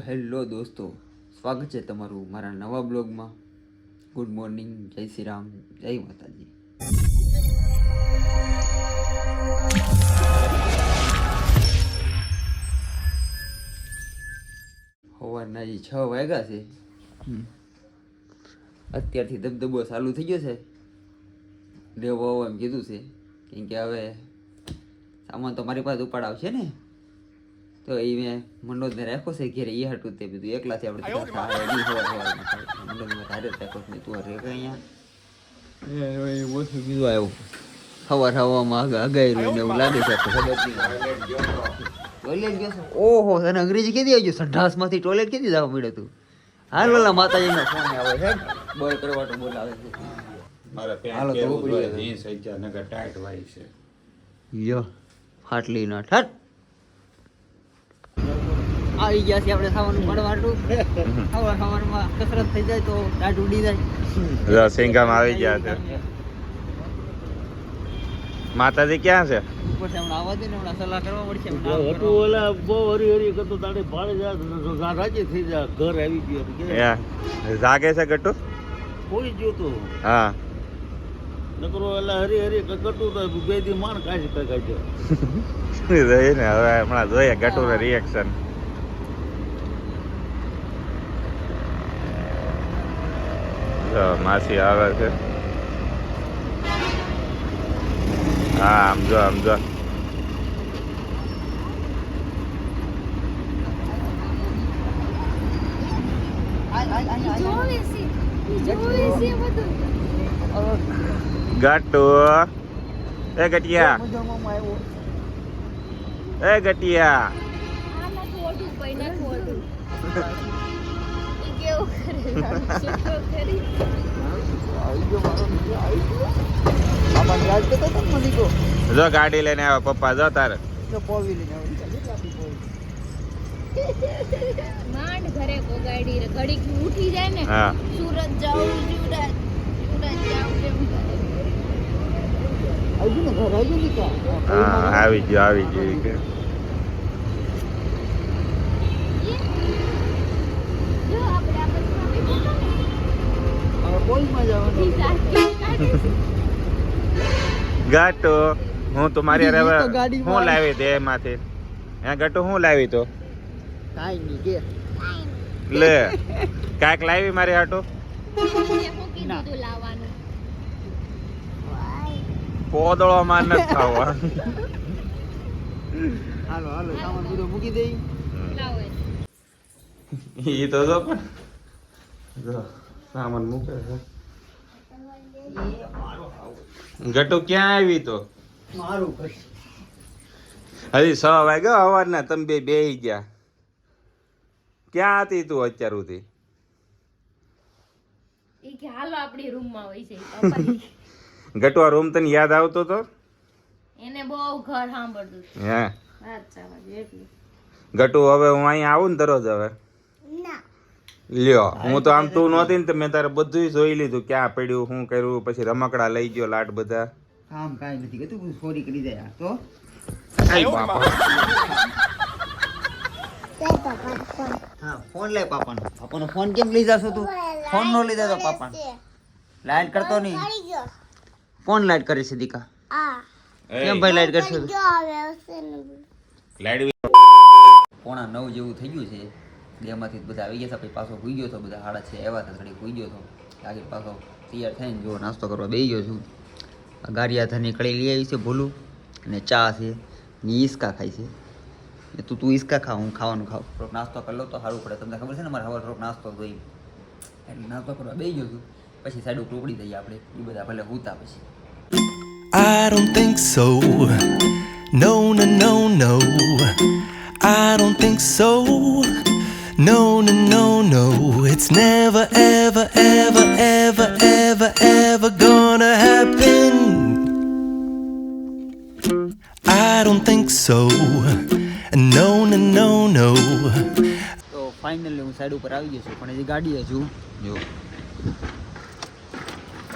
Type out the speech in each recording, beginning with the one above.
Hello દોસ્તો, સ્વાગત છે તમારું મારા નવા બ્લોગમાં. ગુડ મોર્નિંગ, જય શ્રી રામ, જય માતાજી. સવારના હજી 6 વાગ્યા છે. અત્યારથી ધબધબો ચાલુ થઈ ગયો છે. દેવો એમ કીધું છે કેમ કે હવે સામાન તો મારી પાસે ઉપાડ આવશે ને, તો એ મેં મનોજને રાખ્યો છે ઘેરે. એ હાટું તે બધું એકલાથી આપણે મનોજમાં હારે રાખ્યો ને તું રે અહીંયા ઓછું બીજું આવ્યું હવા હવામાં અગાઈ ને એવું લાગે છે. ખબર ટોયલેટ ગયો. ઓહો, તને અંગ્રેજી કેદી આવજો? સંડાસમાંથી ટોયલેટ કેદી જવા મળ્યો તું? હાલ ઓલા માતાજીનો ફોન આવે છે, બોલ કરવાનો બોલાવે છે. મારા હાલો તો ઉપડી જીન્સ આઈ નગર ટાઈટ વાઈ છે. યો ફાટલી ના ઠટ આવી ગયા છે આપણે ખાવાનું મળવાનું. ખાવામાં કસરત થઈ જાય તો દાઢ ઉડી જાય. સિંગામાં આવી ગયા છે. માતાજી ક્યાં છે? ઉપર છે હમણાં આવવા દે ને, હમણાં સલાહ કરવા પડશે. ઓલા બહુ હરી હરી કરતો તારે ભાડે જા રાજી થઈ જા. ઘર આવી ગયો જાગે છે ગટુ? કોઈ ગયો તો હા નકરો એલા હરી હરી કટું તો બે દી માન કાઢી કાઢ્યો. જોઈ ને હવે હમણાં જોઈએ ગટુ નું રિએક્શન. માસી આવે છે. હા આમ જો આમ જો. ગટુ એ ગટિયા, એ ગટિયા જો ગાડી લઈને આવ્યો પપ્પા. જો તારે માંડ ઘરે પોગાડી ઘડીક ઉઠી જાય ને. હા સુરત જાઉં, સુરત જાઉં એમ કરે. આવી ને ઘર આવી ને કા હા આવી ગયો આવી ગયો કે જો આપણે આ બધું હવે બોલમાં જવાનું. ગટુ હું તમારી ઈ તો હવે ગાડીમાં હું લાવી દે એમાંથી. હે ગટુ હું લાવી તો કાઈ નહીં કે લે કાંઈક લાવી મારી હાટુ. કીધું તું લાવવાનું. પોદળો માં નથી ખાવો. હાલો હાલો સામાન બધો મૂકી દઈ. લાવો ઈ તો જો પણ જો સામાન મૂકે છે. ગટુ ક્યાં આવી તો? મારું ભાઈ હજી 6 વાગ્યા સવારના. તમે બે બેહી ગયા. ક્યાં હતી તું અત્યાર સુધી? ઈ કે હાલો આપણી રૂમમાં હોય છે પપ્પા. ગટુ આ રૂમ તને યાદ આવતો તો? એને બહુ ઘર સાંભળતું હતું. હે અચ્છા એટલે ગટુ હવે હું અહીંયા આવું ને દરરોજ હવે ના લ્યો. હું તો આમ તું નહોતી ને તો મેં તારે બધું જોઈ લીધું. ક્યાં પડ્યું, શું કર્યું, પછી રમકડા લઈ ગયો લાટ બધા. કામ કાઈ નથી કીધું, સોરી કરી દે આ તો. આઈ બાપા. હા ફોન લે પાપાનો. પાપાનો ફોન કેમ લઈ જાશો તું? ફોન નો લઈ જાતો પાપાનો. લાઈટ કરતો નહીં. ફોન લાઈટ કરે છે દીકા. કેમ ભાઈ લાઈટ કરશો? લાઈટ 9:15 જેવું થઈ ગયું છે. બેમાંથી બધા આવી ગયા હતા. પછી પાછો હોઈ ગયો હતો. બધા 6:30 આવ્યા હતા. ઘડી હોઈ ગયો હતો. આગળ પાછો તૈયાર થઈને જો નાસ્તો કરવા બેસી ગયો છું. ગારિયા ધની કળી લઈ આવી છે ભૂલું, અને ચા છે ને ઈસકા ખાય છે. તું ઈસકા ખા, હું ખાવાનું ખાવ. થોડોક નાસ્તો કરી લો તો સારું પડે. તમને ખબર છે ને મારે હવે થોડોક નાસ્તો જોઈએ એટલે નાસ્તો કરવા બેસી ગયો છું. પછી સાઈડ ઉપર ઉપડી જઈએ આપણે. એ બધા ભલે હુતા પછી. I don't think so. No, no, no, no. I don't think so. No, no, no, no. It's never, ever, ever, ever, ever, ever gonna happen. I don't think so. No, no, no, no. તો finally હું side ઉપર આવી ગયો છું, પણ હજી ગાડીએ છું. જો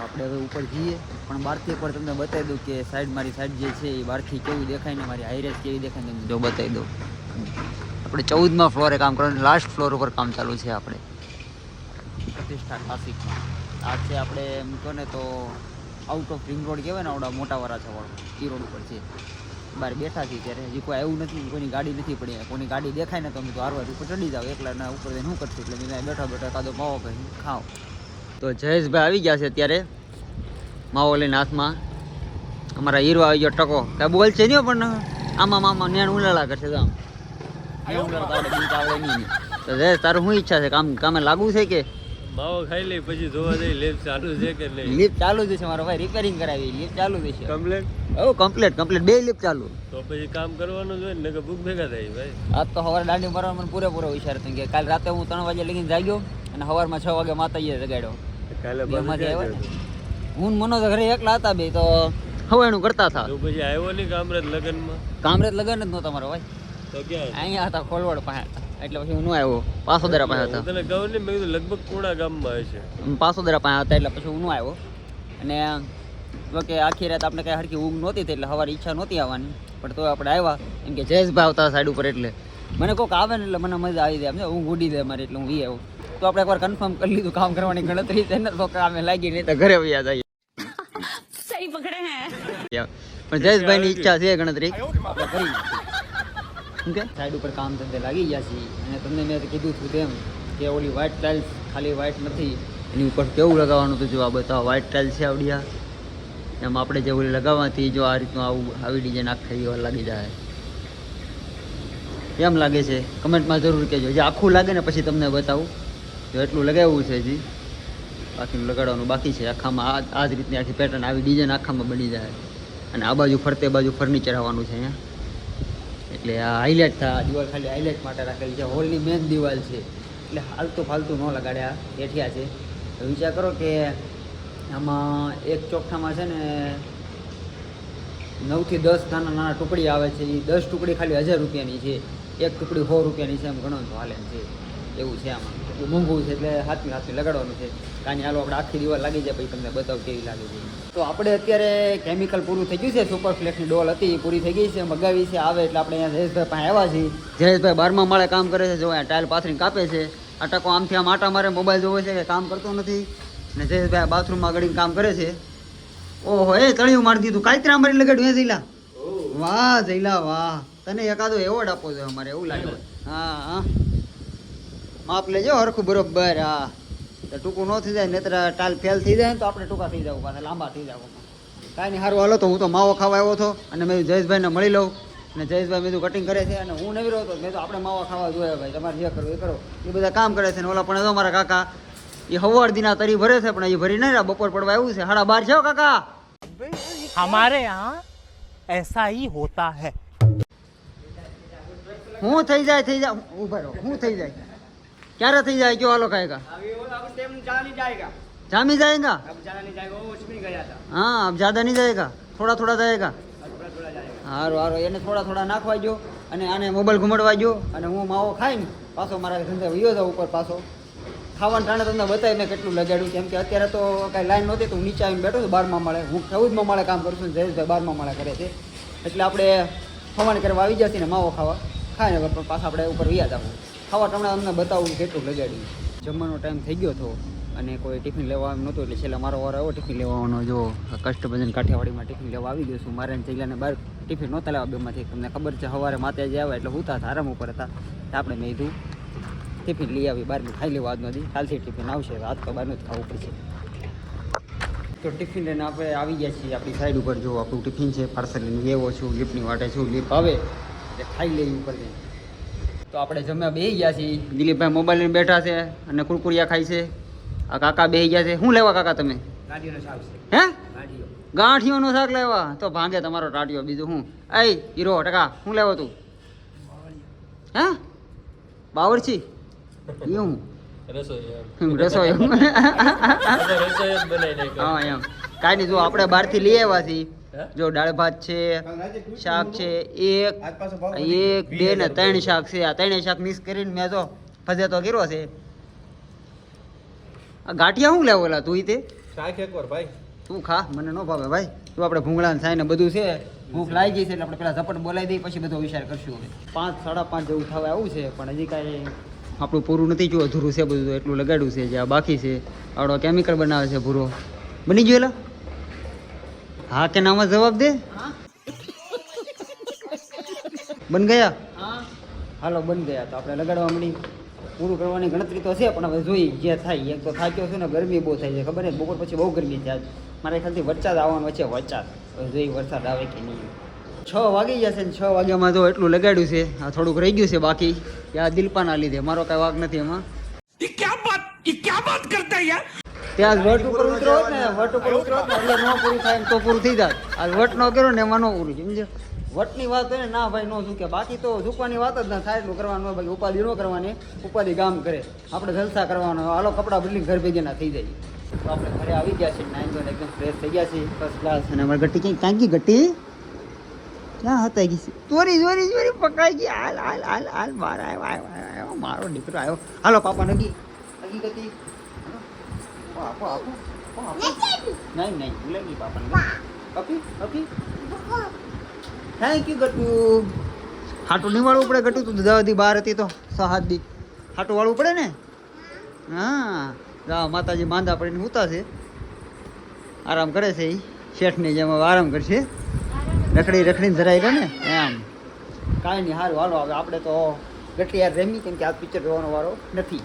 આપણે હવે ઉપર જઈએ, પણ બહારથી એકવાર તમને બતાવી દઉં કે સાઈડ મારી સાઈડ જે છે એ બહારથી કેવું દેખાય ને મારી હાઈરેસ કેવી દેખાય ને જો બતાવી દઉં. આપણે 14મા ફ્લોરે કામ કરવાનું, લાસ્ટ ફ્લોર ઉપર કામ ચાલુ છે આપણે પ્રતિષ્ઠા ક્લાસિકમાં. આ છે આપણે એમ કહો ને તો આઉટ ઓફ રિંગ રોડ કહેવાય ને, આવડા મોટા વરાછા વાળો એ રોડ ઉપર છે. બહાર બેઠા છીએ ત્યારે હજી કોઈ આવ્યું નથી, કોઈની ગાડી નથી પડી. કોઈની ગાડી દેખાય ને તો અમે તો હારવાર ઉપર ચડી જાવ, એકલા ના ઉપર શું કરશું, એટલે મેં બેઠા બેઠા કાદો માવો કહી ખાઓ. તો જયેશભાઈ આવી ગયા છે અત્યારે માવો લઈને હાથમાં. અમારા હીરો આવી ગયો ટકો, કાંઈ બોલ છે નહીં પણ આમાં નેણ ઉલાળા કરશે તો આમ આવડે નહીં. તો જયેશ તારું શું ઈચ્છા છે, કામે લાગવું છે કે માવો ખાઈ લઈ પછી જોવા જઈ લેબ ચાલુ છે કે નહીં. લિફ્ટ ચાલુ જ છે મારો ભાઈ, રિપેરિંગ કરાવી, લિફ્ટ ચાલુ જ છે. કમ્પ્લેટ કમ્પ્લીટ 2 લિફ્ટ ચાલુ. તો પછી કામ કરવાનું જોઈએ ને, ભૂખ ભેગા થાય ભાઈ. આજ તો સવારે દાંડી મારવાનો મને પૂરેપૂરો વિચાર હતો કે કાલ રાતે હું 3 વાગે લગીને જાગ્યો અને સવારમાં 6 વાગે માતાજીએ જગાડ્યો. કાલે બેમાંથી આવ્યા ને. હું ને મનોજ ઘરે એકલા હતા બે, તો હવાયણું કરતા હતા. તો પછી આવ્યો નહીં કામરેજ લગનમાં. કામરેજ લગન જ નહોતા મારો ભાઈ, તો ક્યાં અહીંયા હતા ખોલવડ પાસે, એટલે પછી હું ન આવ્યો. પાસોદરા પાસે હતા, તને કહું ને, મેં કીધું લગભગ પૂણા ગામમાં હશે. પાસોદરા પાસે હતા, એટલે પછી હું ન આવ્યો. અને કે આખી રાત આપણે કાંઈ હરખી ઊંઘ નહોતી થઈ, એટલે સવારે ઈચ્છા નહોતી આવવાની, પણ તો આપણે આવ્યા. એમ કે જયેશભાઈ આવતા સાઈડ ઉપર, એટલે મને કોઈક આવે ને એટલે મને મજા આવી જાય, ઊંઘ ઉડી દે મારી, એટલે હું વી આવ્યો. તો આપણે એકવાર કન્ફર્મ કરી લીધું કામ કરવાની ગણતરી છે ને, તો કામે લાગી નહીં તો ઘરે વયા જઈએ. सही पकड़े हैं. પણ જયેશભાઈની ઈચ્છા છે ગણતરી આપણે કરી ઓકે. સાઈડ ઉપર કામ ધંધે લાગી ગયા છીએ, અને તમને મેં કીધું હતું તેમ કે ઓલી વ્હાઇટ ટાઇલ્સ ખાલી વ્હાઇટ નથી, એની ઉપર કેવું લગાવવાનું હતું. જો આ બતાવો વ્હાઇટ ટાઇલ્સ છે આવડિયા, એમ આપણે જે ઓલી લગાવવાથી જો આ રીતનું આવી ડિઝાઇન આખી વાર લાગી જાય. કેમ લાગે છે કમેન્ટમાં જરૂર કહેજો. જે આખું લાગે ને પછી તમને બતાવું. જો એટલું લગાવવું છે હજી, બાકીનું લગાડવાનું બાકી છે. આખામાં આ જ રીતની આખી પેટર્ન આવી ડિઝાઇન આખામાં બની જાય. અને આ બાજુ ફરતે બાજુ ફર્નિચર આવવાનું છે અહીંયા, એટલે આ હાઇલાઇટ થાય. આ દિવાલ ખાલી હાઇલાઇટ માટે રાખેલી છે, હોલની મેન દિવાલ છે, એટલે હાલતું ફાલતું ન લગાડ્યા, બેઠ્યા છે. તો વિચાર કરો કે આમાં એક ચોકઠામાં છે ને 9 થી 10 નાના ટુકડી આવે છે. એ 10 ટુકડી ખાલી 1000 રૂપિયાની છે, એક ટુકડી 100 રૂપિયાની છે. એમ ઘણો તો હાલે છે, એવું છે. આમાં એટલું મોંઘું છે, એટલે હાથમી લગાડવાનું છે. કાંઈ હાલો આપણે આખી દિવાલ લાગી જાય, પછી તમને બતાવ કેવી લાગે છે. તો આપણે અત્યારે કેમિકલ પૂરું થઈ ગયું છે. સુપર ફ્લેક્સની ડોલ હતી, પૂરી થઈ ગઈ છે, મગાવી છે. આવે એટલે આપણે અહીંયા જયેશભાઈ પાસે આવ્યા છીએ. જયેશભાઈ 12મા માળે કામ કરે છે. જો અહીંયા ટાઇલ પાથરીને કાપે છે. આ ટકો આમથી આમ આટા મારે, મોબાઈલ જોવે છે કે કામ કરતો નથી. અને જયેશભાઈ બાથરૂમમાં ગળીને કામ કરે છે. ઓહો, એ તળિયું મારી દીધું, કાંઈ મારી લગાડ્યું હે જઈલા. વાહ જઈલા વાહ, તને એકાદો એવોર્ડ આપવો જોઈએ અમારે, એવું લાગે. હા હા, માપ લેજો હરખું બરોબર. હા, તો ટૂંકું ન થઈ જાય, નહીતર ટાલ ફેલ થઈ જાય ને તો આપણે ટૂંકા થઈ જવું, પાછા લાંબા થઈ જવું. કાંઈ નહીં, સારું હાલો. તો હું તો માવો ખાવા આવ્યો હતો, અને મેં જયેશભાઈને મળી લઉં. અને જયેશભાઈ મેં કટિંગ કરે છે, અને હું નવી રહ્યો હતો. મેં તો આપણે માવા ખાવા જોઈએ ભાઈ, તમારે જે કરવું એ કરો. એ બધા કામ કરે છે. ને ઓલા પણ અમારા કાકા એ હવાર દિના તરી ભરે છે, પણ એ ભરી નહીં રહ્યા. બપોર પડવા આવ્યું છે, 12:30 છે કાકા. हमारे यहाँ ऐसा ही होता है. હું થઈ જાય ઉભા રહો, હું થઈ જાય ક્યારે થઈ જાય કયો હાલો ખાएगा जामी जाएगा हाँ अब ज़्यादा नहीं जाएगा थोड़ा थोड़ा जाएगा હારું હારું એને થોડા થોડા નાખવા જો અને આને મોબાઈલ ઘુમાડવા જો અને હું માવો ખાઈને પાછો મારા ધંધે વયો જાઉં ઉપર પાછો ખાવાનું ટાણે તમને બતાવી મેં કેટલું લગાડ્યું કેમ કે અત્યારે તો કાંઈ લાઈન નહોતી તો હું નીચે આવીને બેઠો છું 12મા માળે હું 14મા માળે કામ કરું છું જયેશભાઈ 12મા માળે કરે છે એટલે આપણે ખવાણ કરવા આવી જશે ને માવો ખાવા ખાઈને પાછા આપણે ઉપર વયા જવું ખાવા ટાણે અમને બતાવું કેટલું લગાડ્યું જમવાનો ટાઈમ થઈ ગયો હતો અને કોઈ ટિફિન લેવા આવ્યું નહોતું એટલે છેલ્લા મારો વાર આવ્યો ટિફિન લેવાનો જો કષ્ટભંજન કાઠિયાવાડીમાં ટિફિન લેવા આવી ગયો છું મારે જઈલાને બહાર ટિફિન નહોતા લેવા બેમાંથી તમને ખબર છે સવારે માતાજી આવે એટલે હુતા હતા આરામ ઉપર હતા તો આપણે મેં કીધું ટિફિન લઈ આવી બહારનું ખાઈ લેવું આજનો દી કાલથી ટિફિન આવશે આજ તો બહારનું જ ખાવું પડશે તો ટિફિન લઈને આપણે આવી ગયા છીએ આપણી સાઈડ ઉપર જો આપણું ટિફિન છે પાર્સલ લઈને લેવો છું લિફ્ટની વાટે છું લિફ્ટ આવે એટલે ખાઈ લઈએ ઉપર જઈને તો આપણે જમ્યા બેસી ગયા છીએ દિલીપભાઈ મોબાઈલ લઈને બેઠા છે અને કુરકુરિયા ખાય છે આ કાકા બેસી ગયા છે શું લેવા કાકા તમે ગાંઠિયાનો શાક છે હે ગાંઠિયાનો શાક લેવા તો ભાંગે તમારો ટાટિયો બીજું હું એ હીરો ટકા શું લેવો તું હે બાવરચી એવું રસોઈ હા એમ કાંઈ નહીં જો આપણે બહારથી લઈ આવ્યા છીએ જો દાળ ભાત છે શાક છે એક બે ને 3 શાક છે આ 3 શાક મિક્સ કરીને મેં તો ફજે તો કર્યો છે આ ગાંઠિયા શું લેવો તું તે શાક એકવાર ભાઈ તું ખા મને ન ભાવે ભાઈ તું આપણે ભૂંગળા થાય ને બધું છે ભૂખ લાગી ગઈ છે એટલે આપણે પેલા ઝપટ બોલાવી દઈએ પછી બધો વિચાર કરશું હવે 5 5:30 જેવું થવા આવું છે પણ હજી કાંઈ આપણું પૂરું નથી જો અધૂરું છે બધું એટલું લગાડ્યું છે જે આ બાકી છે આવડો કેમિકલ બનાવે છે ભૂરો બની ગયો એલા હા કે નામાં જવાબ દે બન ગયા હાલો બન ગયા તો આપણે લગાડવા મળી પૂરું કરવાની ગણતરી તો છે પણ હવે જોઈ જે થાય એક તો થાક્યો છું ને ગરમી બહુ થાય છે ખબર ને બપોર પછી બહુ ગરમી છે આજ મારા ખ્યાલથી વરસાદ આવવાનો વચ્ચે વરસાદ હવે જોઈ વરસાદ આવે કે નહીં 6 વાગી જશે ને 6 વાગ્યામાં જો એટલું લગાડ્યું છે આ થોડુંક રહી ગયું છે બાકી આ દિલપાના લીધે મારો કાંઈ વાગ નથી એમાં ત્યાં વટ ઉપર ઉતરો હોત ને વટ ઉપર ઉતરો હોત ને એટલે ન પૂરું થાય ને તો પૂરું થઈ જાય આ વટ નો કર્યો ને એમાં ન પૂરું સમજે વટની વાત હોય ને ના ભાઈ ન ઝૂકે બાકી તો ઝૂકવાની વાત જ ના થાય એટલું કરવાનું હોય બાકી ઉપાધિ ન કરવાની ઉપાધિ ગામ કરે આપણે જલસા કરવાનો હાલો કપડાં બદલી ઘર ભેગી ના થઈ જાય તો આપણે ઘરે આવી ગયા છે નાઈન ધોઈને એકદમ ફ્રેશ થઈ ગયા છે ફર્સ્ટ ક્લાસ અને અમારી ગટ્ટી ક્યાં ગઈ ગટ્ટી ક્યાં હતા ગઈ ચોરી ચોરી ચોરી પકડાઈ ગઈ હાલ હાલ હાલ હાલ મારા આવ્યો મારો દીકરો આવ્યો હાલો પાપા નગી નગી ગતી આપો આપો નહીં નહીં ભૂલે ગઈ પાપા અપી અપી થેન્ક યુ ગટુ હાટું નહીં વાળવું પડે ગટુ તું દવાદી બહાર હતી તો 6-7 દી હાટું વાળવું પડે ને હા જા માતાજી માંદા પડીને સૂતા છે આરામ કરે છે એ શેઠની જેમ હવે આરામ કરશે રખડીને ધરાઈ રહે ને એમ કાંઈ નહીં સારું હાલો હવે આપણે તો ગટલી યાર રેમી કેમ કે આ પિક્ચર જોવાનો વારો નથી